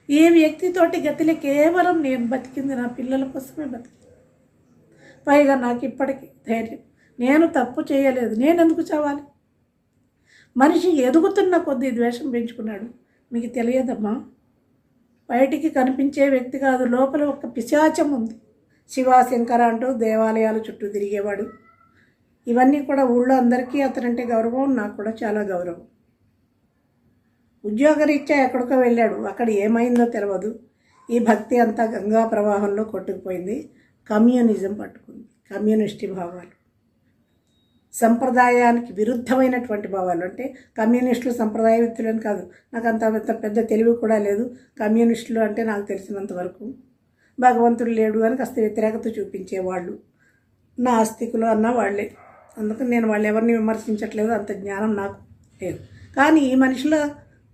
ఏ వ్యక్తితోటి గతిలో కేవలం నేను బతికింది నా పిల్లల కోసమే బతికి. పైగా నాకు ఇప్పటికీ ధైర్యం, నేను తప్పు చేయలేదు, నేను ఎందుకు చావాలి? మనిషి ఎదుగుతున్న కొద్దీ ద్వేషం పెంచుకున్నాడు. మీకు తెలియదమ్మా, బయటికి కనిపించే వ్యక్తి కాదు, లోపల ఒక పిశాచం ఉంది. శివశంకర అంటూ దేవాలయాల చుట్టూ తిరిగేవాడు. ఇవన్నీ కూడా ఊళ్ళో అందరికీ అతనంటే గౌరవం, నాకు కూడా చాలా గౌరవం. ఉద్యోగరీత్యా ఎక్కడికో వెళ్ళాడు, అక్కడ ఏమైందో తెలియదు. ఈ భక్తి అంతా గంగా ప్రవాహంలో కొట్టుకుపోయింది. కమ్యూనిజం పట్టుకుంది, కమ్యూనిస్టు భావాలు, సంప్రదాయానికి విరుద్ధమైనటువంటి భావాలు. అంటే కమ్యూనిస్టులు సంప్రదాయవిత్తులని కాదు, నాకు అంత పెద్ద తెలివి కూడా లేదు. కమ్యూనిస్టులు అంటే నాకు తెలిసినంత వరకు భగవంతుడు లేడు అని కాస్త వ్యతిరేకత చూపించేవాళ్ళు, నాస్తికులు అన్న వాళ్ళే. అందుకని నేను వాళ్ళు ఎవరిని విమర్శించట్లేదు, అంత జ్ఞానం నాకు లేదు. కానీ ఈ మనిషిలో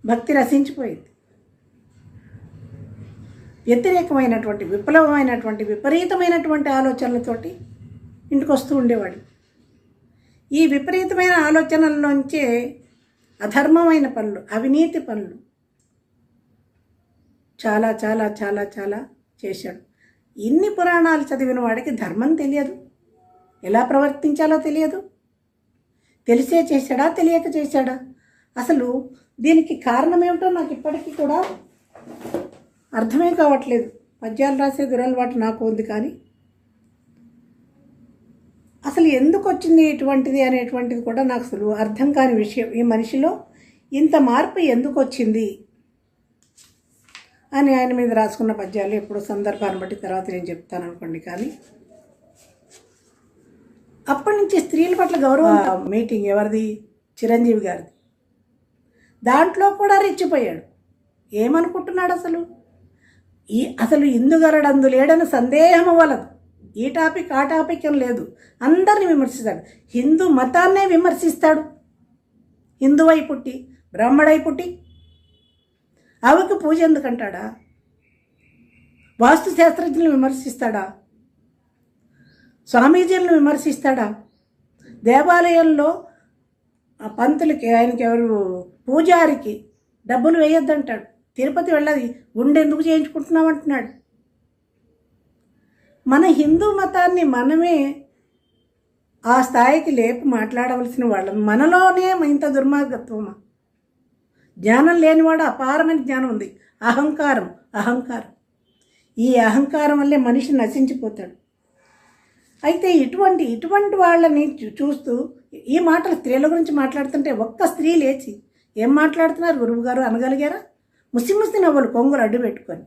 భక్తి రసించిపోయింది. వ్యతిరేకమైనటువంటి, విప్లవమైనటువంటి, విపరీతమైనటువంటి ఆలోచనలతోటి ఇంటికి వస్తూ ఉండేవాడు. ఈ విపరీతమైన ఆలోచనల్లోంచే అధర్మమైన పనులు, అవినీతి పనులు చాలా చాలా చాలా చాలా చేశాడు. ఇన్ని పురాణాలు చదివిన వాడికి ధర్మం తెలియదు, ఎలా ప్రవర్తించాలో తెలియదు. తెలిసే చేశాడా, తెలియక చేశాడా? అసలు దీనికి కారణం ఏమిటో నాకు ఇప్పటికీ కూడా అర్థమే కావట్లేదు. పద్యాలు రాసే దురలవాటు నాకు ఉంది, కానీ అసలు ఎందుకు వచ్చింది ఇటువంటిది అనేటువంటిది కూడా నాకు అసలు అర్థం కాని విషయం. ఈ మనిషిలో ఇంత మార్పు ఎందుకు వచ్చింది అని ఆయన మీద రాసుకున్న పద్యాలు ఎప్పుడో సందర్భాన్ని బట్టి తర్వాత నేను చెప్తాను అనుకోండి. కానీ అప్పటి నుంచి స్త్రీల పట్ల గౌరవం. మీటింగ్ ఎవరిది? చిరంజీవి గారిది. దాంట్లో కూడా రెచ్చిపోయాడు. ఏమనుకుంటున్నాడు అసలు? అసలు ఇందుగలడందు లేడని సందేహం అవ్వలేదు. ఈ టాపిక్ ఆ టాపిక్ అని లేదు, అందరిని విమర్శిస్తాడు. హిందూ మతాన్నే విమర్శిస్తాడు. హిందువై పుట్టి బ్రాహ్మడై పుట్టి ఆవికి పూజ ఎందుకంటాడా? వాస్తు శాస్త్రజ్ఞులను విమర్శిస్తాడా? స్వామీజీలను విమర్శిస్తాడా? దేవాలయంలో ఆ పంతులకి, ఆయనకి ఎవరు పూజారికి డబ్బులు వేయొద్దంటాడు. తిరుపతి వెళ్ళది, గుండెందుకు చేయించుకుంటున్నామంటున్నాడు. మన హిందూ మతాన్ని మనమే ఆ స్థాయికి లేపు మాట్లాడవలసిన వాళ్ళం. మనలోనే ఇంత దుర్మార్గత్వమా? జ్ఞానం లేనివాడు అపారమైన జ్ఞానం ఉంది. అహంకారం, అహంకారం. ఈ అహంకారం వల్లే మనిషి నశించిపోతాడు. అయితే ఇటువంటి వాళ్ళని చూస్తూ ఈ మాటలు స్త్రీల గురించి మాట్లాడుతుంటే ఒక్క స్త్రీ లేచి ఏం మాట్లాడుతున్నారు గురువు గారు అనగలిగారా? ముసి నవ్వులు కొంగులు అడ్డు పెట్టుకొని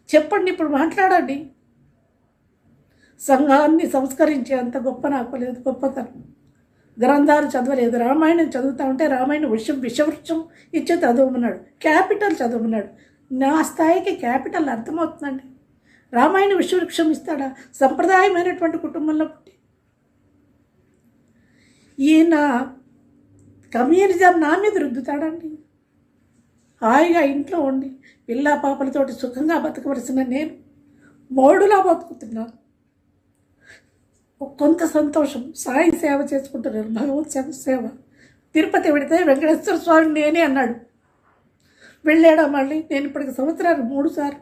చెప్పండి, ఇప్పుడు మాట్లాడండి. సంఘాన్ని సంస్కరించే అంత గొప్ప నాకు లేదు, గొప్పతనం. గ్రంథాలు చదవలేదు, రామాయణం చదువుతా ఉంటే రామాయణం విషవృక్షం ఇచ్చే చదవమన్నాడు, క్యాపిటల్ చదవమన్నాడు. నా స్థాయికి క్యాపిటల్ అర్థమవుతుందండి. రామాయణ విషవృక్షం ఇస్తాడా? సంప్రదాయమైనటువంటి కుటుంబంలో పుట్టి ఈయన కమ్యూనిజం నా మీద రుద్దుతాడండి. హాయిగా ఇంట్లో ఉండి పిల్లా పాపలతోటి సుఖంగా బతకవలసిన నేను మోడులా బతుకుతున్నాను. కొంత సంతోషం, సాయి సేవ చేసుకుంటున్నాను, భగవత్ సేవ. తిరుపతి వెళితే వెంకటేశ్వర స్వామి నేనే అన్నాడు. వెళ్ళాడా మళ్ళీ? నేను ఇప్పటికి సంవత్సరాలు 3 సార్లు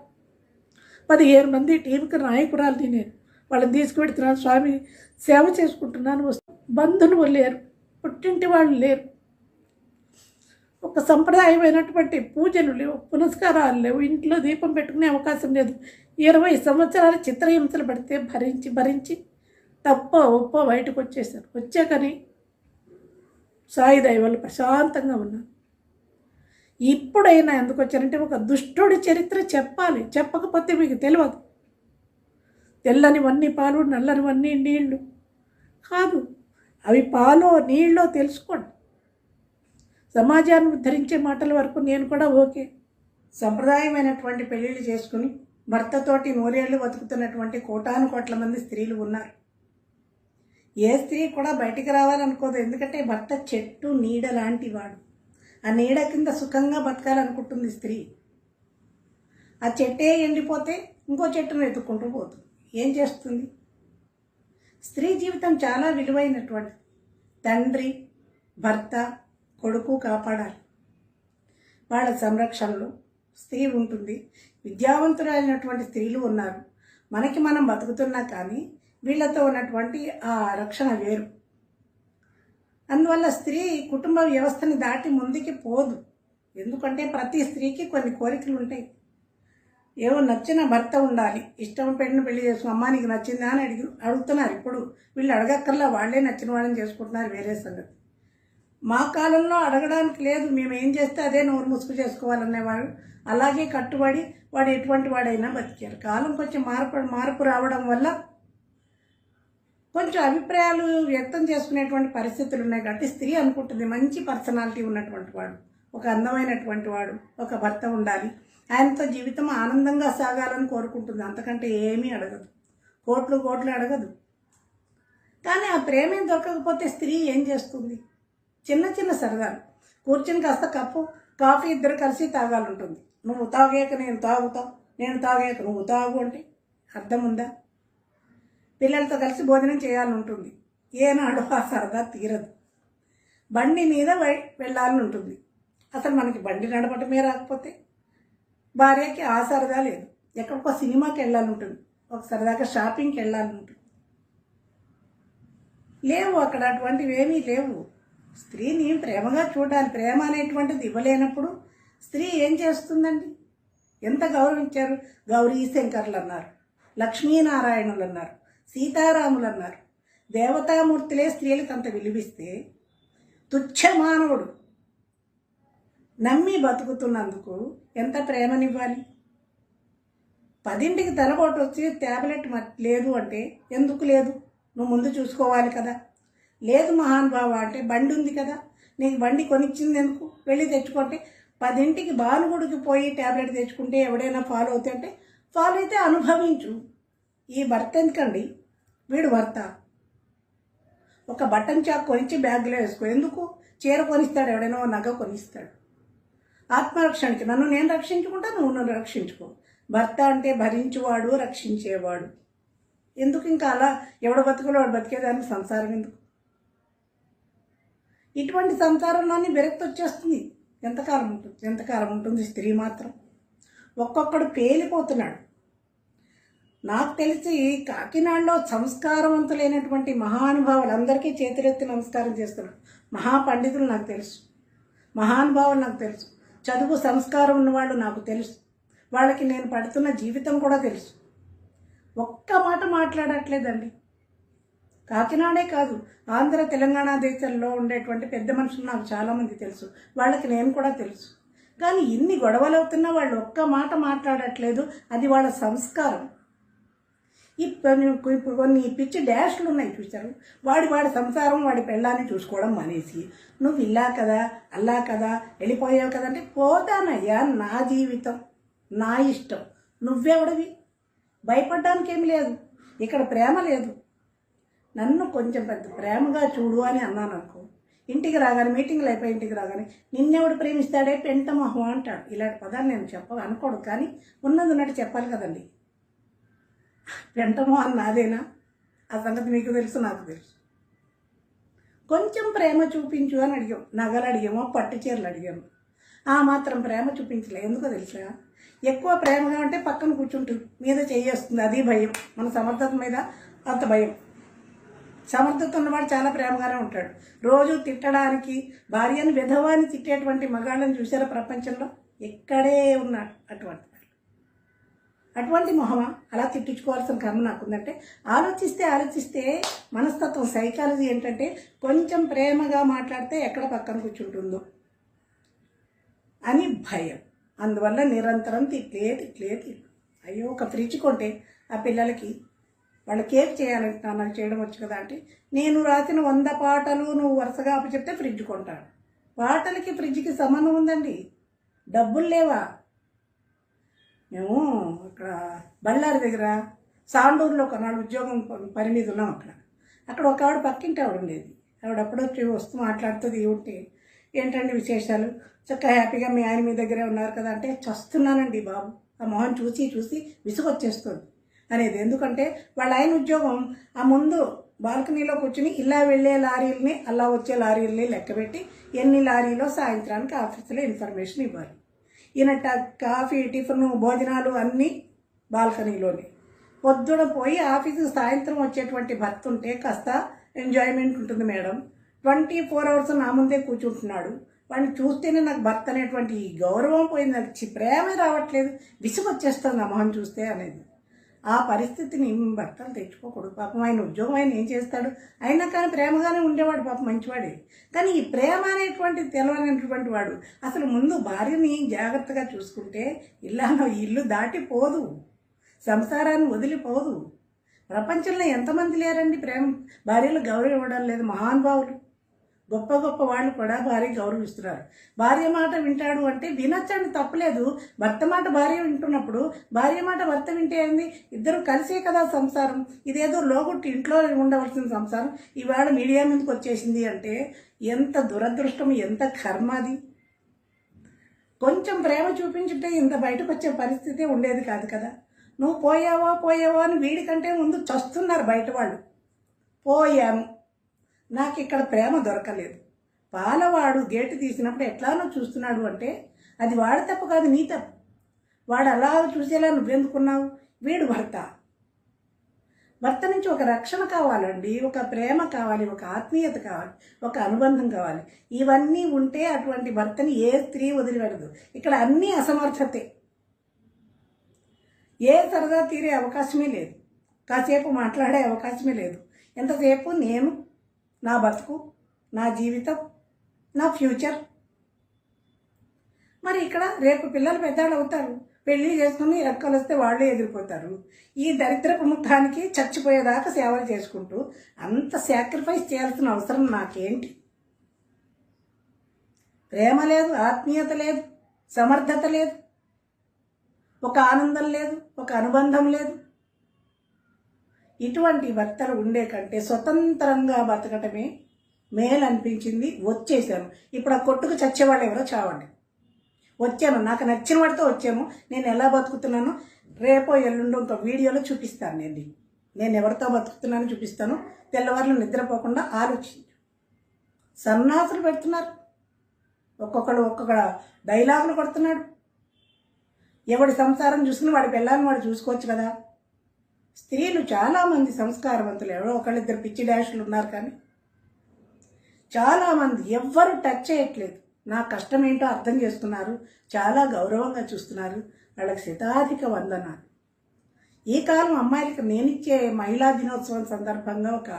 15 మంది టీంకి నాయకురాలని నేను. వాళ్ళని తీసుకువెడుతున్నాను, స్వామి సేవ చేసుకుంటున్నాను. బంధువులు లేరు, పుట్టింటి వాళ్ళు లేరు, ఒక సంప్రదాయమైనటువంటి పూజలు లేవు, పునస్కారాలు లేవు, ఇంట్లో దీపం పెట్టుకునే అవకాశం లేదు. 20 సంవత్సరాలు చిత్రహింసలు పడితే భరించి తప్ప ఒప్ప బయటకు వచ్చేసాను. వచ్చాకని సాయి దయ వల్ల ప్రశాంతంగా ఉన్నాను. ఇప్పుడైనా ఎందుకు వచ్చానంటే ఒక దుష్టుడి చరిత్ర చెప్పాలి, చెప్పకపోతే మీకు తెలియదు. తెల్లనివన్నీ పాలు, నల్లనివన్నీ నీళ్లు కాదు, అవి పాలో నీళ్ళో తెలుసుకోండి. సమాజాన్ని ఉద్ధరించే మాటల వరకు నేను కూడా ఓకే. సంప్రదాయమైనటువంటి పెళ్ళిళ్ళు చేసుకుని భర్తతోటి 100 ఏళ్ళు బతుకుతున్నటువంటి కోట్ల మంది స్త్రీలు ఉన్నారు. ఏ స్త్రీ కూడా బయటికి రావాలనుకోదు, ఎందుకంటే భర్త చెట్టు నీడ లాంటి వాడు. ఆ నీడ కింద సుఖంగా బతకాలనుకుంటుంది స్త్రీ. ఆ చెట్టే ఎండిపోతే ఇంకో చెట్టును వెతుక్కుంటూ పోతుంది. ఏం చేస్తుంది? స్త్రీ జీవితం చాలా విలువైనటువంటి. తండ్రి, భర్త, కొడుకు కాపాడాలి. వాళ్ళ సంరక్షణలో స్త్రీ ఉంటుంది. విద్యావంతులైనటువంటి స్త్రీలు ఉన్నారు. మనకి మనం బతుకుతున్నా కానీ వీళ్ళతో ఉన్నటువంటి ఆ రక్షణ వేరు. అందువల్ల స్త్రీ కుటుంబ వ్యవస్థని దాటి ముందుకి పోదు. ఎందుకంటే ప్రతి స్త్రీకి కొన్ని కోరికలు ఉంటాయి. ఏవో నచ్చిన భర్త ఉండాలి, ఇష్టం పెళ్ళిని పెళ్లి చేసుకుని అమ్మ నీకు నచ్చిందా అని అడుగుతున్నారు. ఇప్పుడు వీళ్ళు అడగక్కర్లా, వాళ్ళే నచ్చిన వాళ్ళని చేసుకుంటున్నారు, వేరే సంగతి. మా కాలంలో అడగడానికి లేదు, మేము ఏం చేస్తే అదే నోరు ముసుగు చేసుకోవాలనేవాడు. అలాగే కట్టుబడి వాడు ఎటువంటి వాడైనా బతికారు. కాలం కొంచెం మార్పు రావడం వల్ల కొంచెం అభిప్రాయాలు వ్యక్తం చేసుకునేటువంటి పరిస్థితులు ఉన్నాయి. కాబట్టి స్త్రీ అనుకుంటుంది మంచి పర్సనాలిటీ ఉన్నటువంటి వాడు, ఒక అందమైనటువంటి వాడు, ఒక భర్త ఉండాలి, ఆయనతో జీవితం ఆనందంగా సాగాలని కోరుకుంటుంది. అంతకంటే ఏమీ అడగదు, కోట్లు అడగదు. కానీ ఆ ప్రేమ దొరకకపోతే స్త్రీ ఏం చేస్తుంది? చిన్న చిన్న సరదాలు, కూర్చుని కాస్త కప్పు కాఫీ ఇద్దరు కలిసి తాగాలంటుంది. నువ్వు తాగాక నేను తాగుతా, నేను తాగాక నువ్వు తాగు అంటే అర్థం ఉందా? పిల్లలతో కలిసి భోజనం చేయాలని ఏనాడు ఆ సరదా తీరదు. బండి మీద వెళ్ళాలని ఉంటుంది. అసలు మనకి బండి నడపటమే రాకపోతే భార్యకి ఆ సరదా లేదు. ఎక్కడికో సినిమాకి వెళ్ళాలని ఉంటుంది, ఒక సరదాగా షాపింగ్కి వెళ్ళాలని ఉంటుంది. లేవు అక్కడ, అటువంటివి ఏమీ లేవు. స్త్రీని ప్రేమగా చూడాలి. ప్రేమ అనేటువంటిది ఇవ్వలేనప్పుడు స్త్రీ ఏం చేస్తుందండి? ఎంత గౌరవించారు? గౌరీ శంకర్లు అన్నారు, లక్ష్మీనారాయణులు అన్నారు, సీతారాములు అన్నారు. దేవతామూర్తులే స్త్రీలకు అంత విలువిస్తే తుచ్చ మానవుడు నమ్మి బతుకుతున్నందుకు ఎంత ప్రేమనివ్వాలి? 10ంటికి తలపోటు వచ్చి ట్యాబ్లెట్ లేదు అంటే ఎందుకు లేదు? నువ్వు ముందు చూసుకోవాలి కదా. లేదు మహానుభావ అంటే బండి ఉంది కదా, నీకు బండి కొనిచ్చింది ఎందుకు? వెళ్ళి తెచ్చుకుంటే 10ంటికి బాలుగుడికి పోయి ట్యాబ్లెట్ తెచ్చుకుంటే ఎవడైనా ఫాలో అవుతుంటే ఫాలో అయితే అనుభవించు. ఈ భర్త ఎందుకండి? వీడు భర్త ఒక బటన్ చాక్ కొనిచ్చి బ్యాగ్లో వేసుకో. ఎందుకు? చీర కొనిస్తాడు, ఎవడైనా నగ కొనిస్తాడు. ఆత్మరక్షణకి నన్ను నేను రక్షించుకుంటా, నువ్వు నన్ను రక్షించుకో. భర్త అంటే భరించువాడు, రక్షించేవాడు. ఎందుకు ఇంకా అలా ఎవడ బతుకులో వాడు బతికేదానికి సంసారం ఎందుకు? ఇటువంటి సంసారంలోని విరక్తి వచ్చేస్తుంది. ఎంతకాలం ఉంటుంది స్త్రీ మాత్రం? ఒక్కొక్కడు పేలిపోతున్నాడు. నాకు తెలిసి కాకినాడలో సంస్కారవంతులైనటువంటి మహానుభావులు అందరికీ చేతులెత్తి నమస్కారం చేస్తున్నారు. మహాపండితులు నాకు తెలుసు, మహానుభావులు నాకు తెలుసు, చదువు సంస్కారం ఉన్నవాళ్ళు నాకు తెలుసు. వాళ్ళకి నేను పడుతున్న జీవితం కూడా తెలుసు. ఒక్క మాట మాట్లాడట్లేదండి. కాకినాడే కాదు, ఆంధ్ర తెలంగాణ దేశంలో ఉండేటువంటి పెద్ద మనుషులు నాకు చాలామంది తెలుసు, వాళ్ళకి నేను కూడా తెలుసు. కానీ ఇన్ని గొడవలు అవుతున్నా వాళ్ళు ఒక్క మాట మాట్లాడట్లేదు. అది వాళ్ళ సంస్కారం. ఇప్పుడు కొన్ని పిచ్చి డాష్లు ఉన్నాయి చూశారు. వాడి సంసారం వాడి పెళ్ళాన్ని చూసుకోవడం మానేసి నువ్వు ఇలా కదా అలా కదా వెళ్ళిపోయావు కదా అంటే, పోతానయ్యా, నా జీవితం నా ఇష్టం, నువ్వెవడివి? భయపడడానికి ఏమి లేదు. ఇక్కడ ప్రేమ లేదు. నన్ను కొంచెం పెద్ద ప్రేమగా చూడు అని అన్నాను అనుకో, ఇంటికి రాగానే మీటింగ్లు అయిపోయి ఇంటికి రాగానే నిన్నెవడు ప్రేమిస్తాడే పెంటమహం అంటాడు. ఇలాంటి పదాలు నేను అనుకోడు, కానీ ఉన్నది ఉన్నట్టు చెప్పాలి కదండి. పెంటమోహన్ నాదేనా? ఆ సంగతి మీకు తెలుసు, నాకు తెలుసు. కొంచెం ప్రేమ చూపించు అని అడిగాం. నగలు అడిగామో, పట్టు చీరలు అడిగాము. ఆ మాత్రం ప్రేమ చూపించలే. ఎందుకో తెలుసా? ఎక్కువ ప్రేమగా ఉంటే పక్కన కూర్చుంటుంది, మీద చేయేస్తుంది. అది భయం. మన సమర్థత మీద అంత భయం. సమర్థత ఉన్నవాడు చాలా ప్రేమగానే ఉంటాడు. రోజు తిట్టడానికి, భార్యను విధవాన్ని తిట్టేటువంటి మగాళ్ళని చూసారా ప్రపంచంలో? ఎక్కడే ఉన్నాడు అటువంటి మొహమా? అలా తిట్టించుకోవాల్సిన కర్మ నాకుందంటే, ఆలోచిస్తే మనస్తత్వం, సైకాలజీ ఏంటంటే కొంచెం ప్రేమగా మాట్లాడితే ఎక్కడ పక్కన కూర్చుంటుందో అని భయం. అందువల్ల నిరంతరం తిట్లే. అయ్యో, ఒక ఫ్రిడ్జ్ కొంటే ఆ పిల్లలకి వాళ్ళు కేక్ చేయాలంటే నాకు చేయడం వచ్చు కదా అంటే, నేను రాసిన 100 పాటలు నువ్వు వరుసగా చెప్తే ఫ్రిడ్జ్ కొంటాడు. పాటలకి ఫ్రిడ్జ్కి సంబంధం ఉందండి. డబ్బులు లేవా? మేము ఇక్కడ బళ్ళారి దగ్గర సాండూరులో కొన్నాళ్ళు ఉద్యోగం పని మీద ఉన్నాం. అక్కడ ఒక ఆవిడ పక్కింటి ఆవిడ ఉండేది. ఆవిడ అప్పుడొచ్చి వస్తూ మాట్లాడుతుంది. ఉంటే ఏంటండి విశేషాలు, చక్కగా హ్యాపీగా మీ ఆయన మీ దగ్గరే ఉన్నారు కదా అంటే, చస్తున్నానండి బాబు, ఆ మొహం చూసి విసుగొచ్చేస్తుంది అనేది. ఎందుకంటే వాళ్ళ ఆయన ఉద్యోగం ఆ ముందు బాల్కనీలో కూర్చుని ఇలా వెళ్ళే లారీలని అలా వచ్చే లారీలని లెక్కబెట్టి ఎన్ని లారీలో సాయంత్రానికి ఆఫీసులో ఇన్ఫర్మేషన్ ఇవ్వాలి. ఈయన కాఫీ, టిఫిన్, భోజనాలు అన్నీ బాల్కనీలోనే. పొద్దున పోయి ఆఫీసుకి సాయంత్రం వచ్చేటువంటి భర్త ఉంటే కాస్త ఎంజాయ్మెంట్ ఉంటుంది మేడం. 24 hours నా ముందే కూర్చుంటున్నాడు. వాడిని చూస్తేనే నాకు భర్త అనేటువంటి గౌరవం పోయింది, నాకు ప్రేమే రావట్లేదు, విసుగు వచ్చేస్తుంది ఆ మొహం చూస్తే అనేది. ఆ పరిస్థితిని భర్తలు తెచ్చుకోకూడదు. పాపం ఆయన ఉద్యోగం ఆయన ఏం చేస్తాడు, అయినా కానీ ప్రేమగానే ఉండేవాడు, పాపం మంచివాడే. కానీ ఈ ప్రేమ అనేటువంటి తెలవనటువంటి వాడు అసలు ముందు భార్యని జాగ్రత్తగా చూసుకుంటే ఇల్లు దాటిపోదు, సంసారాన్ని వదిలిపోదు. ప్రపంచంలో ఎంతమంది లేరండి ప్రేమ భార్యలు గౌరవం ఇవ్వడం లేదు. మహానుభావులు, గొప్ప గొప్ప వాళ్ళు కూడా భార్య గౌరవిస్తున్నారు. భార్య మాట వింటాడు అంటే వినొచ్చండి, తప్పలేదు. భర్త మాట భార్య వింటున్నప్పుడు భార్య మాట భర్త వింటే ఏంది, ఇద్దరు కలిసే కదా సంసారం. ఇదేదో లోగుట్టి ఇంట్లో ఉండవలసిన సంసారం ఇవాళ మీడియా మీదకి వచ్చేసింది అంటే ఎంత దురదృష్టం, ఎంత కర్మ అది. కొంచెం ప్రేమ చూపించుంటే ఇంత బయటకు వచ్చే పరిస్థితి ఉండేది కాదు కదా. నువ్వు పోయావా అని వీడికంటే ముందు చస్తున్నారు బయట వాళ్ళు. పోయాను, నాకు ఇక్కడ ప్రేమ దొరకలేదు. పాలవాడు గేటు తీసినప్పుడు ఎట్లానో చూస్తున్నాడు అంటే అది వాడి తప్పు కాదు, నీ తప్పు. వాడు అలా చూసేలా నువ్వెందుకున్నావు? వీడు భర్త నుంచి ఒక రక్షణ కావాలండి, ఒక ప్రేమ కావాలి, ఒక ఆత్మీయత కావాలి, ఒక అనుబంధం కావాలి. ఇవన్నీ ఉంటే అటువంటి భర్తని ఏ స్త్రీ వదిలిపెడదు. ఇక్కడ అన్నీ అసమర్థతే. ఏ సరదా తీరే అవకాశమే లేదు, కాసేపు మాట్లాడే అవకాశమే లేదు. ఎంతసేపు నేను, నా బతుకు, నా జీవితం, నా ఫ్యూచర్. మరి ఇక్కడ రేపు పిల్లలు పెద్దవాళ్ళు అవుతారు, పెళ్లి చేసుకుని ఎక్కలు వస్తే వాళ్ళే ఎదిరిపోతారు. ఈ దరిద్రపు ముఖానికి చచ్చిపోయేదాకా సేవలు చేసుకుంటూ అంత సాక్రిఫైస్ చేయాల్సిన అవసరం నాకేంటి? ప్రేమ లేదు, ఆత్మీయత లేదు, సమర్థత లేదు, ఒక ఆనందం లేదు, ఒక అనుబంధం లేదు. ఇటువంటి భర్తలు ఉండే కంటే స్వతంత్రంగా బతకటమే మేలు అనిపించింది. వచ్చేసాను. ఇప్పుడు ఆ కొట్టుకు చచ్చేవాళ్ళు ఎవరో చావండి. వచ్చాను, నాకు నచ్చిన వాడితో వచ్చాను. నేను ఎలా బతుకుతున్నానో రేపో ఎల్లుండో ఇంకో వీడియోలో చూపిస్తాను. నేను ఎవరితో బతుకుతున్నానో చూపిస్తాను. తెల్లవారులు నిద్రపోకుండా ఆలోచించు. సన్నాసులు పెడుతున్నారు, ఒక్కొక్క డైలాగులు కొడుతున్నాడు. ఎవడి సంసారం చూసుకుని వాడి పిల్లల్ని వాడు చూసుకోవచ్చు కదా. స్త్రీలు చాలామంది సంస్కారవంతులు, ఎవరో ఒకళ్ళిద్దరు పిచ్చి డాషులు ఉన్నారు, కానీ చాలామంది ఎవ్వరు టచ్ చేయట్లేదు. నా కష్టం ఏంటో అర్థం చేసుకున్నారు, చాలా గౌరవంగా చూస్తున్నారు. వాళ్ళకి శతాధిక వందనాలు. ఈ కాలం అమ్మాయిలకి నేనిచ్చే మహిళా దినోత్సవం సందర్భంగా ఒక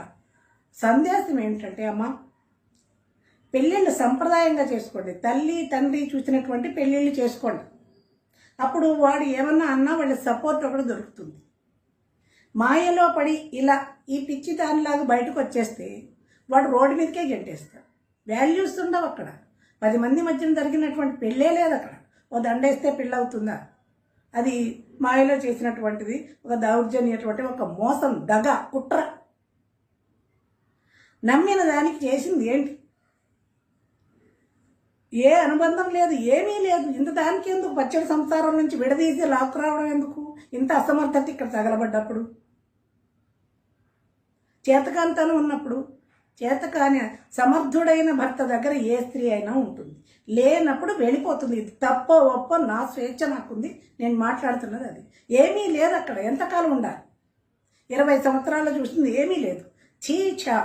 సందేశం ఏమిటంటే, అమ్మ, పెళ్ళిళ్ళు సంప్రదాయంగా చేసుకోండి. తల్లి తండ్రి చూసినటువంటి పెళ్ళిళ్ళు చేసుకోండి. అప్పుడు వాడు ఏమన్నా అన్నా వాళ్ళ సపోర్ట్ ఒకటి దొరుకుతుంది. మాయలో పడి ఇలా ఈ పిచ్చి దానిలాగా బయటకు వచ్చేస్తే వాడు రోడ్డు మీదకే గెంటేస్తాడు. వాల్యూస్ ఉండవు అక్కడ. 10 మంది మధ్యన జరిగినటువంటి పెళ్ళే లేదు అక్కడ. ఓ దండేస్తే పెళ్ళి అవుతుందా? అది మాయలో చేసినటువంటిది, ఒక దౌర్జన్యటువంటి, ఒక మోసం, దగ, కుట్ర. నమ్మిన దానికి చేసింది ఏంటి? ఏ అనుబంధం లేదు, ఏమీ లేదు. ఇంత దానికి ఎందుకు? పచ్చడి సంసారం నుంచి విడదీసి లాక్కు రావడం ఎందుకు? ఇంత అసమర్థత ఇక్కడ తగలబడ్డప్పుడు, చేతకాంతనం ఉన్నప్పుడు, చేతకాని సమర్థుడైన భర్త దగ్గర ఏ స్త్రీ అయినా ఉంటుంది. లేనప్పుడు వెళ్ళిపోతుంది. ఇది తప్పో ఒప్పో నా స్వేచ్ఛ నాకుంది, నేను మాట్లాడుతున్నది అది. ఏమీ లేదు అక్కడ. ఎంతకాలం ఉండాలి? 20 సంవత్సరాలు చూస్తుంది, ఏమీ లేదు. చీచా,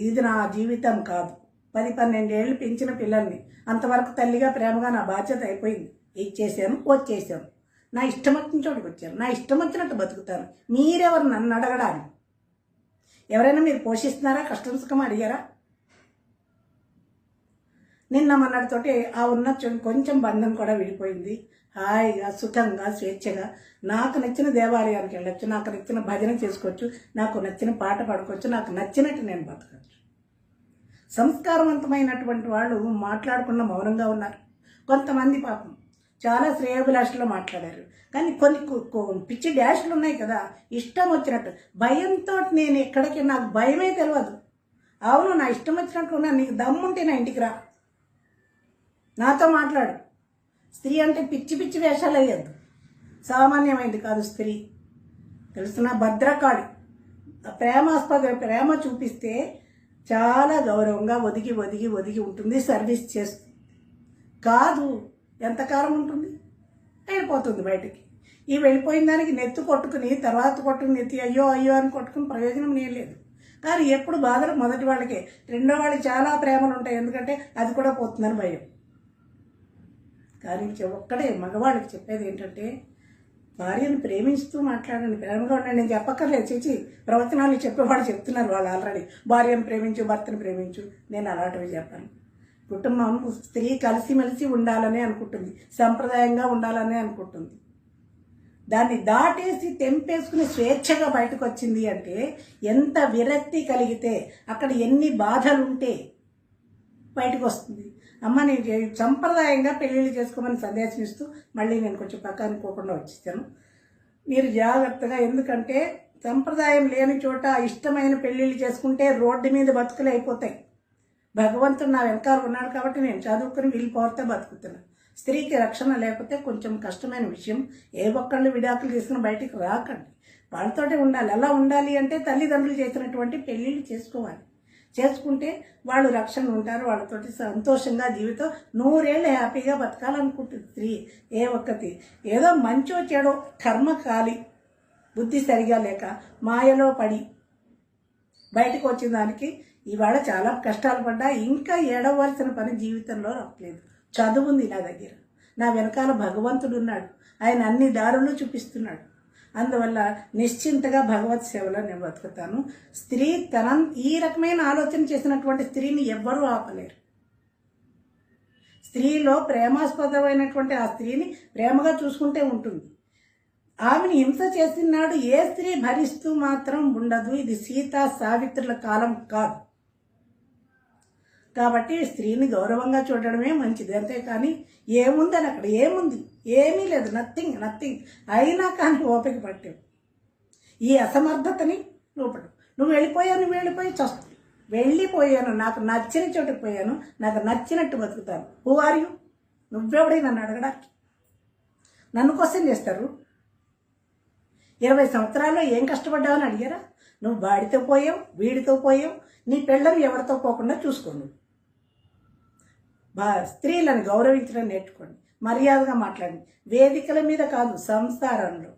ఇది నా జీవితం కాదు. 10-12 ఏళ్ళు పెంచిన పిల్లల్ని అంతవరకు తల్లిగా ప్రేమగా నా బాధ్యత అయిపోయింది. ఇచ్చేసాను, వచ్చేసాను. నా ఇష్టం వచ్చిన చోటుకు వచ్చాను, నా ఇష్టం వచ్చినట్టు బతుకుతాను. మీరెవరు నన్ను అడగడానికి? ఎవరైనా మీరు పోషిస్తున్నారా? కష్టం సుఖం అడిగారా? నిన్న మొన్నటితోటి ఆ ఉన్న కొంచెం బంధం కూడా విడిపోయింది. హాయిగా, సుఖంగా, స్వేచ్ఛగా నాకు నచ్చిన దేవాలయానికి వెళ్ళొచ్చు, నాకు నచ్చిన భజన చేసుకోవచ్చు, నాకు నచ్చిన పాట పాడుకోవచ్చు, నాకు నచ్చినట్టు నేను బతకచ్చు. సంస్కారవంతమైనటువంటి వాళ్ళు మాట్లాడకుండా మౌనంగా ఉన్నారు. కొంతమంది పాపం చాలా శ్రేయోభిలాషలో మాట్లాడారు. కానీ కొన్ని పిచ్చి డాష్లు ఉన్నాయి కదా, ఇష్టం వచ్చినట్టు. భయంతో నేను ఎక్కడికి, నాకు భయమే తెలియదు. అవును, నా ఇష్టం వచ్చినట్టు ఉన్నా, నీకు దమ్ముంటే నా ఇంటికి రా, నాతో మాట్లాడు. స్త్రీ అంటే పిచ్చి పిచ్చి వేషాలు వేయద్దు. సామాన్యమైంది కాదు స్త్రీ. తెలుస్తున్నా, భద్రకాళి. ప్రేమ చూపిస్తే చాలా గౌరవంగా ఒదిగి ఒదిగి ఒదిగి ఉంటుంది, సర్వీస్ చేస్తుంది. కాదు, ఎంతకాలం ఉంటుంది? వెళ్ళిపోతుంది బయటికి. ఈ వెళ్ళిపోయిన దానికి నెత్తి కొట్టుకుని తర్వాత కొట్టుకుని నెత్తి అయ్యో అయ్యో అని కొట్టుకుని ప్రయోజనం ఏం లేదు. కానీ ఎప్పుడు బాధలు మొదటి వాళ్ళకే, రెండో వాళ్ళకి చాలా ప్రేమలు ఉంటాయి, ఎందుకంటే అది కూడా పోతుందని భయం. కానీ ఒక్కడే మగవాళ్ళకి చెప్పేది ఏంటంటే, భార్యను ప్రేమిస్తూ మాట్లాడండి, ప్రేమగా ఉండండి. నేను చెప్పక్కర్లేదు, చేచి ప్రవచనాలు చెప్పేవాళ్ళు చెప్తున్నారు వాళ్ళు ఆల్రెడీ. భార్యను ప్రేమించు, భర్తను ప్రేమించు. నేను అలాంటివి చెప్పాను. కుటుంబం స్త్రీ కలిసిమెలిసి ఉండాలని అనుకుంటుంది, సంప్రదాయంగా ఉండాలని అనుకుంటుంది. దాన్ని దాటేసి తెంపేసుకుని స్వేచ్ఛగా బయటకు వచ్చింది అంటే ఎంత విరక్తి కలిగితే, అక్కడ ఎన్ని బాధలుంటే బయటకు వస్తుంది. అమ్మ నేను సంప్రదాయంగా పెళ్ళిళ్ళు చేసుకోమని సందేశం ఇస్తూ మళ్ళీ నేను కొంచెం పక్కన పోకుండా వచ్చేసాను. మీరు జాగ్రత్తగా, ఎందుకంటే సంప్రదాయం లేని చోట ఇష్టమైన పెళ్ళిళ్ళు చేసుకుంటే రోడ్డు మీద బతుకులు అయిపోతాయి. భగవంతుడు నా వెనకాల ఉన్నాడు కాబట్టి నేను చదువుకుని వెళ్ళిపోతే బతుకుతున్నాను. స్త్రీకి రక్షణ లేకపోతే కొంచెం కష్టమైన విషయం. ఏ ఒక్కళ్ళు విడాకులు తీసుకుని బయటికి రాకండి, వాళ్ళతోటే ఉండాలి. అలా ఉండాలి అంటే తల్లిదండ్రులు చేసినటువంటి పెళ్ళిళ్ళు చేసుకోవాలి. చేసుకుంటే వాళ్ళు రక్షణ ఉంటారు, వాళ్ళతోటి సంతోషంగా జీవితం 100 ఏళ్ళు హ్యాపీగా బతకాలనుకుంటుంది స్త్రీ. ఏ ఒక్కటి ఏదో మంచో చెడో కర్మ కాలి బుద్ధి సరిగా లేక మాయలో పడి బయటకు వచ్చిన దానికి ఇవాళ చాలా కష్టాలు పడ్డా ఇంకా ఏడవలసిన పని జీవితంలో రావట్లేదు. చదువుంది నా దగ్గర, నా వెనకాల భగవంతుడు ఉన్నాడు, ఆయన అన్ని దారులు చూపిస్తున్నాడు. అందువల్ల నిశ్చింతగా భగవత్ సేవలో నేను బతుకుతాను. స్త్రీ ఈ రకమైన ఆలోచన చేసినటువంటి స్త్రీని ఎవ్వరూ ఆపలేరు. స్త్రీలో ప్రేమాస్పదమైనటువంటి ఆ స్త్రీని ప్రేమగా చూసుకుంటే ఉంటుంది. ఆమెను హింస చేసినాడు ఏ స్త్రీ భరిస్తూ మాత్రం ఉండదు. ఇది సీతా సావిత్రుల కాలం కాదు. కాబట్టి స్త్రీని గౌరవంగా చూడడమే మంచిది. అంతేకాని ఏముందని అక్కడ ఏముంది, ఏమీ లేదు, నథింగ్. అయినా కానీ ఓపిక పట్టావు. ఈ అసమర్థతని లోపడు. నువ్వు వెళ్ళిపోయి చస్తు. వెళ్ళిపోయాను, నాకు నచ్చిన చోటుకు పోయాను, నాకు నచ్చినట్టు బతుకుతాను. Who are you? నువ్వెవడే నన్ను అడగడానికి? నన్ను క్వశ్చన్ చేస్తారు. 20 సంవత్సరాల్లో ఏం కష్టపడ్డావని అడిగారా? నువ్వు వాడితో పోయావు, వీడితో పోయావు, నీ పిల్లలు ఎవరితో పోకుండా చూసుకోండి. స్త్రీలను గౌరవించడం నేర్చుకోండి, మర్యాదగా మాట్లాడండి. వేదికల మీద కాదు, సంసారంలో.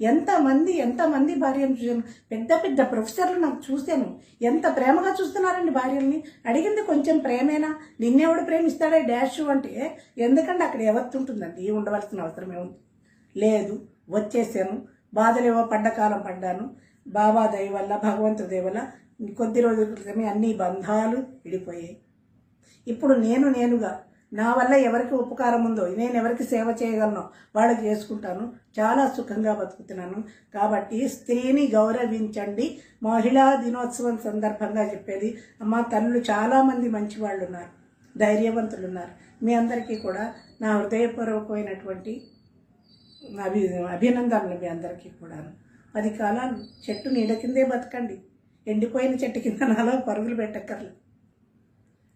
ఎంతమంది భార్యను చూశాను. పెద్ద ప్రొఫెసర్లు నాకు చూశాను. ఎంత ప్రేమగా చూస్తున్నారండి భార్యల్ని. అడిగింది కొంచెం ప్రేమేనా? నిన్నెవడు ప్రేమిస్తాడే డాష్ అంటే, ఎందుకంటే అక్కడ ఎవరు ఉంటుందండి, ఉండవలసిన అవసరమే ఉంది. లేదు, వచ్చేసాను. బాధలేవో పడ్డకాలం పడ్డాను. బాబా దయ వల్ల, భగవంతుడి దయ వల్ల కొద్ది రోజుల క్రితమే అన్ని బంధాలు విడిపోయాయి. ఇప్పుడు నేనుగా నా వల్ల ఎవరికి ఉపకారం ఉందో, నేను ఎవరికి సేవ చేయగలను వాళ్ళకి చేసుకుంటాను. చాలా సుఖంగా బతుకుతున్నాను. కాబట్టి స్త్రీని గౌరవించండి. మహిళా దినోత్సవం సందర్భంగా చెప్పేది, అమ్మ తల్లులు చాలామంది మంచి వాళ్ళు ఉన్నారు, ధైర్యవంతులు ఉన్నారు. మీ అందరికీ కూడా నా హృదయపూర్వకమైనటువంటి అభినందనలు. మీ అందరికీ కూడా 10 కాలాలు చెట్టు నీడ కిందే బతకండి. ఎండిపోయిన చెట్టు కింద నాలో పరుగులు పెట్టక్కర్లేదు.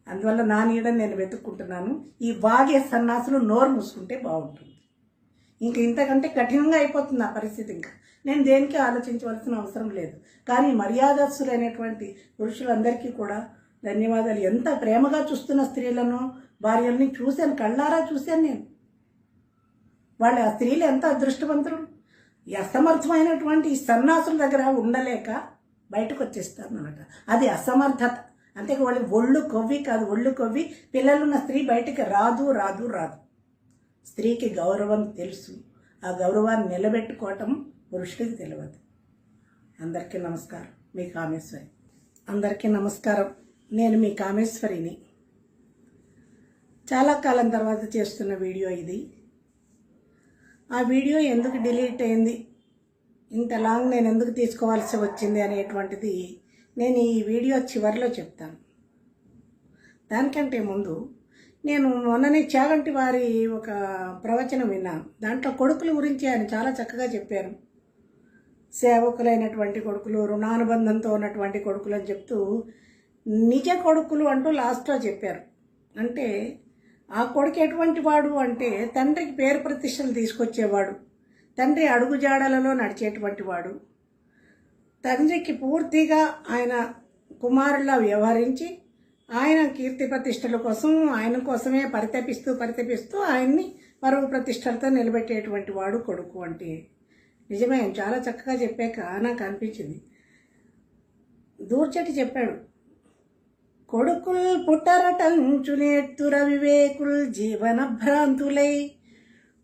అందువల్ల నా నీడని నేను వెతుక్కుంటున్నాను. ఈ వాగే సన్నాసులు నోరు మూసుకుంటే బాగుంటుంది. ఇంతకంటే కఠినంగా అయిపోతుంది నా పరిస్థితి. ఇంకా నేను దేనికి ఆలోచించవలసిన అవసరం లేదు. కానీ మర్యాదస్తులైనటువంటి పురుషులందరికీ కూడా ధన్యవాదాలు. ఎంత ప్రేమగా చూస్తున్న స్త్రీలను, భార్యల్ని చూశాను, కళ్ళారా చూశాను నేను. వాళ్ళ ఆ స్త్రీలు ఎంత అదృష్టవంతులు. ఈ అసమర్థమైనటువంటి ఈ సన్నాసుల దగ్గర ఉండలేక బయటకు వచ్చేస్తారు అన్నమాట. అది అసమర్థత. అంతేకా వాళ్ళు ఒళ్ళు కొవ్వి కాదు, ఒళ్ళు కొవ్వి. పిల్లలున్న స్త్రీ బయటికి రాదు. స్త్రీకి గౌరవం తెలుసు. ఆ గౌరవాన్ని నిలబెట్టుకోవటం పురుషుడికి తెలియదు. అందరికీ నమస్కారం. మీ కామేశ్వరి. అందరికీ నమస్కారం. నేను మీ కామేశ్వరిని. చాలా కాలం తర్వాత చేస్తున్న వీడియో ఇది. ఆ వీడియో ఎందుకు డిలీట్ అయింది, ఇంత లాంగ్ నేను ఎందుకు తీసుకోవాల్సి వచ్చింది అనేటువంటిది నేను ఈ వీడియో చివరిలో చెప్తాను. దానికంటే ముందు నేను మొన్ననే చాగంటి వారి ఒక ప్రవచనం విన్నాను. దాంట్లో కొడుకుల గురించి ఆయన చాలా చక్కగా చెప్పారు. సేవకులైనటువంటి కొడుకులు, రుణానుబంధంతో ఉన్నటువంటి కొడుకులు అని చెప్తూ నిజ కొడుకులు అంటూ లాస్ట్లో చెప్పారు. అంటే ఆ కొడుకు ఎటువంటి వాడు అంటే తండ్రికి పేరు ప్రతిష్టలు తీసుకొచ్చేవాడు, తండ్రి అడుగుజాడలలో నడిచేటువంటి వాడు, తండ్రికి పూర్తిగా ఆయన కుమారులా వ్యవహరించి ఆయన కీర్తి ప్రతిష్టల కోసం ఆయన కోసమే పరితపిస్తూ ఆయన్ని పరువు ప్రతిష్టలతో నిలబెట్టేటువంటి వాడు కొడుకు అంటే. నిజమే, చాలా చక్కగా చెప్పాక నాకు అనిపించింది. దూర్చటి చెప్పాడు, కొడుకుల్ పుట్టరటంచునేత్తుర వివేకుల్ జీవన భ్రాంతులై,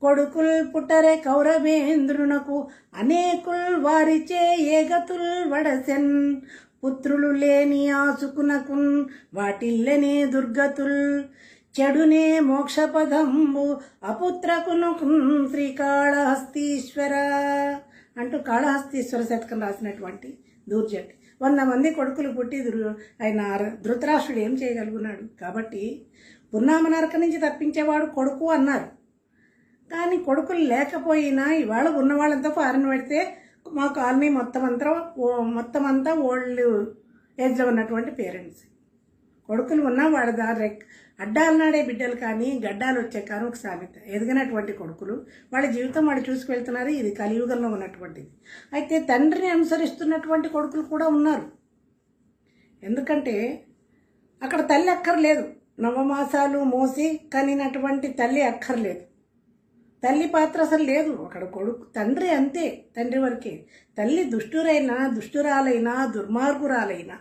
కొడుకుల్ పుట్టరే కౌరవేంద్రునకు అనేకుల్ వారిచే ఏగతుల్ వడసెన్, పుత్రులు లేని ఆసుకునకున్ వాటిల్లనే దుర్గతుల్, చెడునే మోక్షపదంబు అపుత్రకునకున్ శ్రీకాళహస్తీశ్వర అంటూ కాళహస్తీశ్వర శతకం రాసినటువంటి దూర్జటి. 100 మంది కొడుకులు పుట్టి ఆయన ధృతరాష్ట్రుడు ఏం చేయగలుగున్నాడు? కాబట్టి పున్నామనరక నుంచి తప్పించేవాడు కొడుకు అన్నారు. కానీ కొడుకులు లేకపోయినా ఇవాళ ఉన్నవాళ్ళంతా ఫారెన్ పెడితే మా కాలనీ మొత్తం అంతా ఓల్డ్ ఏజ్లో ఉన్నటువంటి పేరెంట్స్. కొడుకులు ఉన్నా వాడు అడ్డాలు నాడే బిడ్డలు కానీ గడ్డాలు వచ్చే కానీ ఒక సామెత. ఎదిగినటువంటి కొడుకులు వాళ్ళ జీవితం వాళ్ళు చూసుకెళ్తున్నారు. ఇది కలియుగంలో ఉన్నటువంటిది. అయితే తండ్రిని అనుసరిస్తున్నటువంటి కొడుకులు కూడా ఉన్నారు. ఎందుకంటే అక్కడ తల్లి అక్కర్లేదు. నవమాసాలు మోసి కనినటువంటి తల్లి అక్కర్లేదు. తల్లి పాత్ర అసలు లేదు అక్కడ. తండ్రి అంతే, తండ్రి వరకే. తల్లి దుష్టురాలైనా దుర్మార్గురాలైనా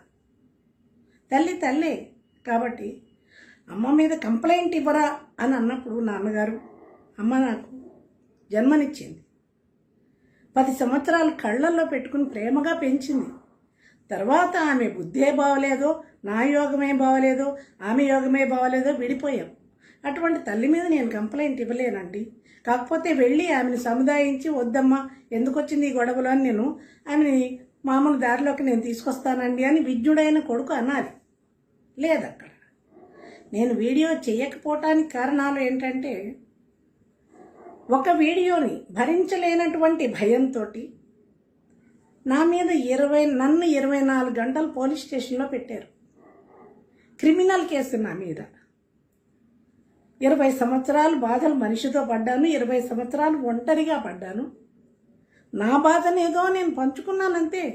తల్లే. కాబట్టి అమ్మ మీద కంప్లైంట్ ఇవ్వరా అని అన్నప్పుడు నాన్నగారు, అమ్మ నాకు జన్మనిచ్చింది, 10 సంవత్సరాలు కళ్ళల్లో పెట్టుకుని ప్రేమగా పెంచింది. తర్వాత ఆమె బుద్ధే బాగలేదో, నా యోగమే బాగలేదో, ఆమె యోగమే బాగలేదో విడిపోయాం. అటువంటి తల్లి మీద నేను కంప్లైంట్ ఇవ్వలేనండి. కాకపోతే వెళ్ళి ఆమెను సముదాయించి, వద్దమ్మా ఎందుకు వచ్చింది ఈ గొడవలు అని నేను ఆమెని మామూలు దారిలోకి నేను తీసుకొస్తానండి అని విజ్ఞుడైన కొడుకు అనాలి. లేదక్కడ. నేను వీడియో చేయకపోవటానికి కారణాలు ఏంటంటే, ఒక వీడియోని భరించలేనటువంటి భయంతో నా మీద నన్ను 24 గంటలు పోలీస్ స్టేషన్లో పెట్టారు. క్రిమినల్ కేసు నా మీద. 20 సంవత్సరాలు బాధలు మనిషితో పడ్డాను, 20 సంవత్సరాలు ఒంటరిగా పడ్డాను. నా బాధనేదో నేను పంచుకున్నానంతే.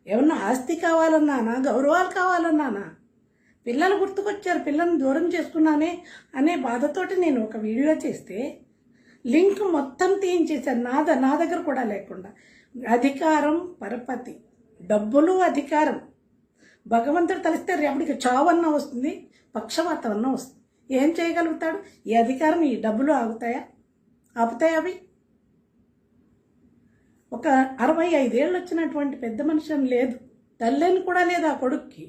ఏమన్నా ఆస్తి కావాలన్నానా, గౌరవాలు కావాలన్నానా, పిల్లలు గుర్తుకొచ్చారు, పిల్లల్ని దూరం చేసుకున్నానే అనే బాధతోటి నేను ఒక వీడియో చేస్తే లింక్ మొత్తం తీయించేశాను. నా దగ్గర కూడా లేకుండా. అధికారం పరపతి, డబ్బులు అధికారం. భగవంతుడు తలిస్తే రేపటికి చావన్నా వస్తుంది, పక్షవాతం అన్నా వస్తుంది. ఏం చేయగలుగుతాడు? ఈ అధికారం ఈ డబ్బులు ఆపుతాయి అవి? ఒక 65 ఏళ్ళు వచ్చినటువంటి పెద్ద మనిషి లేదు, తల్లిని కూడా లేదు ఆ కొడుక్కి.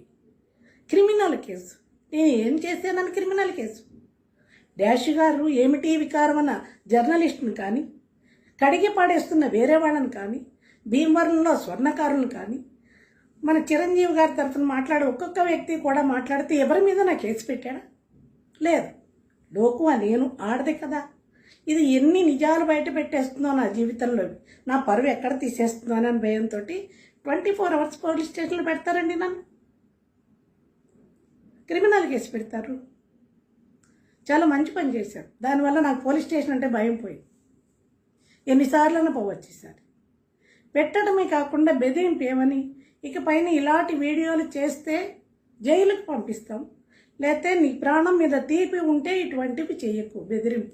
Criminal case. నేను ఏం చేశానని క్రిమినల్ కేసు. డాష్ గారు ఏమిటి వికారం అన్న జర్నలిస్టుని కానీ, కడిగి పాడేస్తున్న వేరే వాళ్ళని కానీ, భీమవరంలో స్వర్ణకారులను కానీ, మన చిరంజీవి గారి తరఫున మాట్లాడే ఒక్కొక్క వ్యక్తి కూడా మాట్లాడితే ఎవరి మీద నా కేసు పెట్టాడా? లేదు. లోకువా నేను ఆడదే కదా. ఇది ఎన్ని నిజాలు బయట పెట్టేస్తుందో నా జీవితంలో, నా పరువు ఎక్కడ తీసేస్తుందో అని భయంతో 24 అవర్స్ పోలీస్ స్టేషన్లో పెడతారండి. నన్ను క్రిమినల్ కేసు పెడతారు. చాలా మంచి పని చేశారు. దానివల్ల నాకు పోలీస్ స్టేషన్ అంటే భయం పోయి ఎన్నిసార్లైనా పోవచ్చు. ఈసారి పెట్టడమే కాకుండా బెదిరింపు ఏమని, ఇక పైన ఇలాంటి వీడియోలు చేస్తే జైలుకు పంపిస్తాం, లేకపోతే నీ ప్రాణం మీద తీపి ఉంటే ఇటువంటివి చేయకు, బెదిరింపు.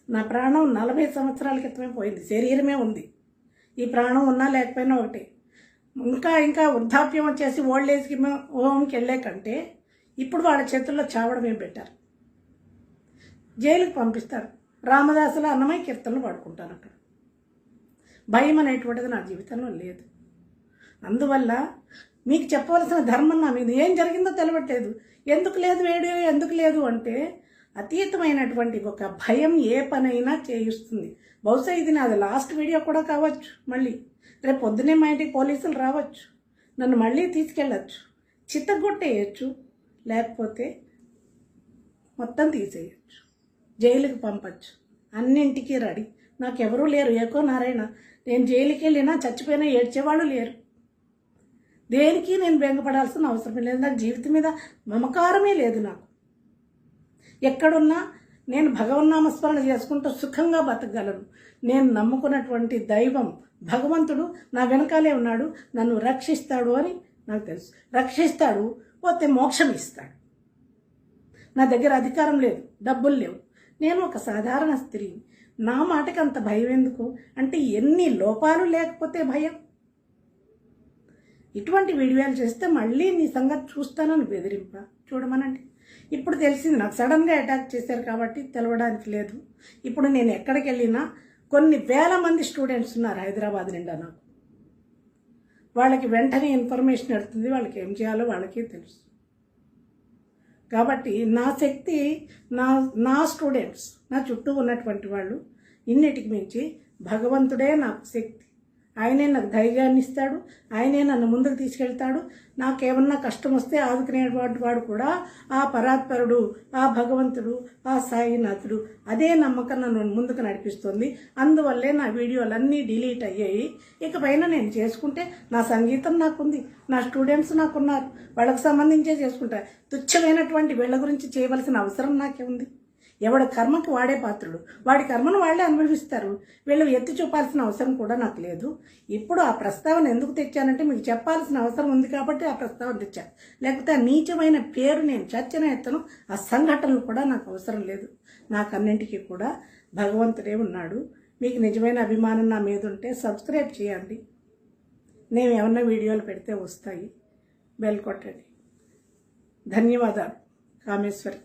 నా ప్రాణం 40 సంవత్సరాల క్రితమే పోయింది. శరీరమే ఉంది. ఈ ప్రాణం ఉన్నా లేకపోయినా ఒకటే. ఇంకా వృద్ధాప్యం వచ్చేసి ఓల్డ్ ఏజ్కి హోమ్కి వెళ్ళే కంటే ఇప్పుడు వాళ్ళ చేతుల్లో చావడమే బెటర్. జైలుకి పంపిస్తారు. రామదాసుల అన్నమయ్య కీర్తనలు పాడుకుంటాను అక్కడ. భయం అనేటువంటిది నా జీవితంలో లేదు. అందువల్ల మీకు చెప్పవలసిన ధర్మం నా మీద ఏం జరిగిందో తెలవట్లేదు. ఎందుకు లేదు వీడియో, ఎందుకు లేదు అంటే అతీతమైనటువంటి ఒక భయం ఏ పనైనా చేయిస్తుంది. బహుశా ఇది నాది లాస్ట్ వీడియో కూడా కావచ్చు. మళ్ళీ రేపు పొద్దునే మా ఇంటికి పోలీసులు రావచ్చు, నన్ను మళ్ళీ తీసుకెళ్ళచ్చు, చిత్తగొట్టేయచ్చు, లేకపోతే మొత్తం తీసేయచ్చు, జైలుకి పంపచ్చు. అన్నింటికీ రెడీ. నాకెవరూ లేరు. ఏకో నారాయణ. నేను జైలుకి వెళ్ళినా చచ్చిపోయినా ఏడ్చేవాళ్ళు లేరు. దేనికి నేను బెంగపడాల్సిన అవసరం లేదు. నాకు జీవితం మీద మమకారమే లేదు. నాకు ఎక్కడున్నా నేను భగవన్నామస్మరణ చేసుకుంటూ సుఖంగా బతకగలను. నేను నమ్ముకున్నటువంటి దైవం భగవంతుడు నా వెనకాలే ఉన్నాడు, నన్ను రక్షిస్తాడు అని నాకు తెలుసు. రక్షిస్తాడు, పోతే మోక్షం ఇస్తాడు. నా దగ్గర అధికారం లేదు, డబ్బులు లేవు, నేను ఒక సాధారణ స్త్రీని. నా మాటకి అంత భయం ఎందుకు అంటే ఎన్ని లోపాలు లేకపోతే భయం. ఇటువంటి వీడియోలు చేస్తే మళ్ళీ నీ సంగతి చూస్తానని బెదిరింప చూడమనండి. ఇప్పుడు తెలిసింది నాకు, సడన్గా అటాక్ చేశారు కాబట్టి తెలవడానికి లేదు. ఇప్పుడు నేను ఎక్కడికి వెళ్ళినా కొన్ని వేల మంది స్టూడెంట్స్ ఉన్నారు హైదరాబాద్ నిండా. నాకు వాళ్ళకి వెంటనే ఇన్ఫర్మేషన్ వెళ్తుంది, వాళ్ళకి ఏం చేయాలో వాళ్ళకి తెలుసు. కాబట్టి నా శక్తి, నా స్టూడెంట్స్, నా చుట్టూ ఉన్నటువంటి వాళ్ళు, ఇన్నిటికి మించి భగవంతుడే నాకు శక్తి. ఆయనే నాకు ధైర్యాన్ని ఇస్తాడు, ఆయనే నన్ను ముందుకు తీసుకెళ్తాడు. నాకేమన్నా కష్టం వస్తే ఆదుకునేటువంటి వాడు కూడా ఆ పరాత్పరుడు, ఆ భగవంతుడు, ఆ సాయినాథుడు. అదే నమ్మకం నన్ను ముందుకు నడిపిస్తుంది. అందువల్లే నా వీడియోలన్నీ డిలీట్ అయ్యాయి. ఇకపైన నేను చేసుకుంటే నా సంగీతం నాకుంది, నా స్టూడెంట్స్ నాకున్నారు, వాళ్ళకి సంబంధించే చేసుకుంటా. తుచ్చమైనటువంటి వీళ్ళ గురించి చేయవలసిన అవసరం నాకే ఉంది. ఎవడి కర్మకి వాడే పాత్రుడు, వాడి కర్మను వాళ్ళే అనుభవిస్తారు. వీళ్ళు ఎత్తి చూపాల్సిన అవసరం కూడా నాకు లేదు. ఇప్పుడు ఆ ప్రస్తావన ఎందుకు తెచ్చానంటే మీకు చెప్పాల్సిన అవసరం ఉంది కాబట్టి ఆ ప్రస్తావన తెచ్చాను. లేకపోతే ఆ నీచమైన పేరు నేను చర్చన ఎత్తను, ఆ సంఘటనలు కూడా నాకు అవసరం లేదు. నాకన్నింటికీ కూడా భగవంతుడే ఉన్నాడు. మీకు నిజమైన అభిమానం నా మీద ఉంటే సబ్స్క్రైబ్ చేయండి. నేను ఏమన్నా వీడియోలు పెడితే వస్తాయి, బెల్ కొట్టండి. ధన్యవాదాలు. కామేశ్వరి.